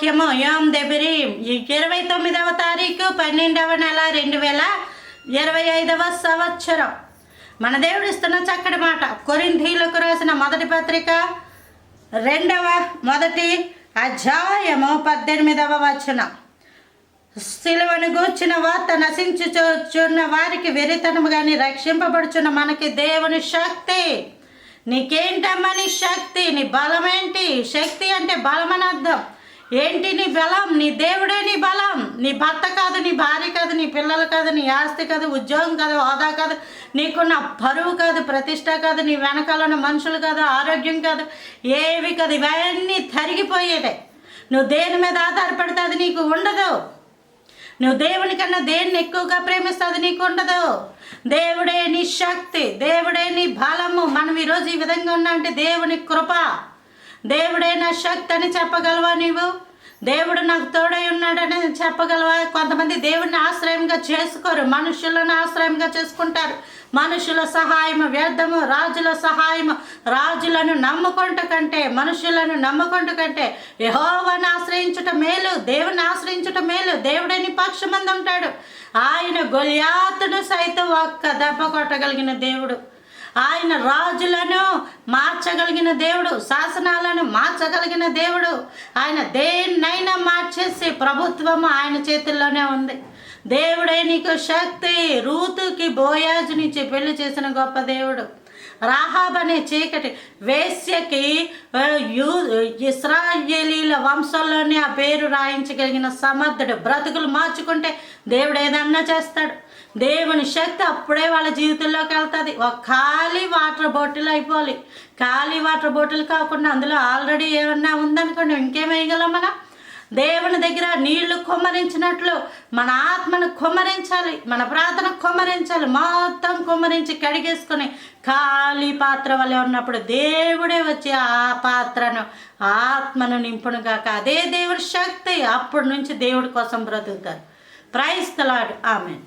వాక్యము యోం దెబిరీం 29వ తారీఖు 12వ నెల 2025వ సంవత్సరం. మన దేవుడు ఇస్తున్న చక్కటి మాట. కొరింథీయులకు రాసిన మొదటి పత్రిక 2వ అధ్యాయము 18వ వచనం. సిలువను గూర్చిన వార్త నశించుచున్న వారికి వెరితనము కానీ రక్షింపబడుచున్న మనకి దేవుని శక్తి. నీకేంటమ్మా నీ శక్తి? నీ బలం ఏంటి? శక్తి అంటే బలం అని అర్థం. ఏంటి నీ బలం? నీ దేవుడే నీ బలం. నీ భర్త కాదు, నీ భార్య కాదు, నీ పిల్లలు కాదు, నీ ఆస్తి కాదు, ఉద్యోగం కాదు, హోదా కాదు, నీకున్న పరువు కాదు, ప్రతిష్ట కాదు, నీ వెనకాల ఉన్న మనుషులు కాదు, ఆరోగ్యం కాదు, ఏవి కాదు. ఇవన్నీ తరిగిపోయేదే. నువ్వు దేని మీద ఆధారపడితే అది నీకు ఉండదు. నువ్వు దేవుని కన్నా దేన్ని ఎక్కువగా ప్రేమిస్తే అది నీకు ఉండదు. దేవుడే నీ శక్తి, దేవుడే నీ బలము. మనం ఈరోజు ఈ విధంగా ఉన్నా అంటే దేవుని కృప. దేవుడే నా శక్తి అని చెప్పగలవా నీవు? దేవుడు నాకు తోడై ఉన్నాడని చెప్పగలవా? కొంతమంది దేవుడిని ఆశ్రయంగా చేసుకోరు, మనుషులను ఆశ్రయంగా చేసుకుంటారు. మనుషుల సహాయము వ్యర్థము, రాజుల సహాయము. రాజులను నమ్ముకుంట కంటే, మనుషులను నమ్ముకుంట కంటే యెహోవాను ఆశ్రయించుట మేలు, దేవుని ఆశ్రయించుట మేలు. దేవుడే నీ పక్షమందు ఉంటాడు. ఆయన గొలియాతును సైతం ఒక్క దెబ్బ కొట్టగలిగిన దేవుడు. ఆయన రాజులను మార్చగలిగిన దేవుడు, శాసనాలను మార్చగలిగిన దేవుడు. ఆయన దేన్నైనా మార్చేసి ప్రభుత్వము ఆయన చేతుల్లోనే ఉంది. దేవుడే నీకు శక్తి. రూతుకి బోయాజునిచ్చి పెళ్లి చేసిన గొప్ప దేవుడు. రాహాబ్ అనే చీకటి వేశ్యకి ఇశ్రాయేలీల వంశంలోనే ఆ పేరు రాయించగలిగిన సమర్థుడు. బ్రతుకులు మార్చుకుంటే దేవుడు ఏదన్నా చేస్తాడు. దేవుని శక్తి అప్పుడే వాళ్ళ జీవితంలోకి వెళ్తుంది. ఒక ఖాళీ వాటర్ బాటిల్ అయిపోవాలి. ఖాళీ వాటర్ బాటిల్ కాకుండా అందులో ఆల్రెడీ ఏమన్నా ఉందనుకోండి, ఇంకేం వేయగలం మనం? దేవుని దగ్గర నీళ్లు కుమ్మరించినట్లు మన ఆత్మను కుమ్మరించాలి, మన ప్రార్థన కుమ్మరించాలి. మొత్తం కుమ్మరించి కడిగేసుకొని ఖాళీ పాత్ర వల్ల ఉన్నప్పుడు దేవుడే వచ్చి ఆ పాత్రను, ఆత్మను నింపునుగాక. అదే దేవుడి శక్తి. అప్పటి నుంచి దేవుడి కోసం బ్రతుకుతారు. Praise the lord. ఆమేన్.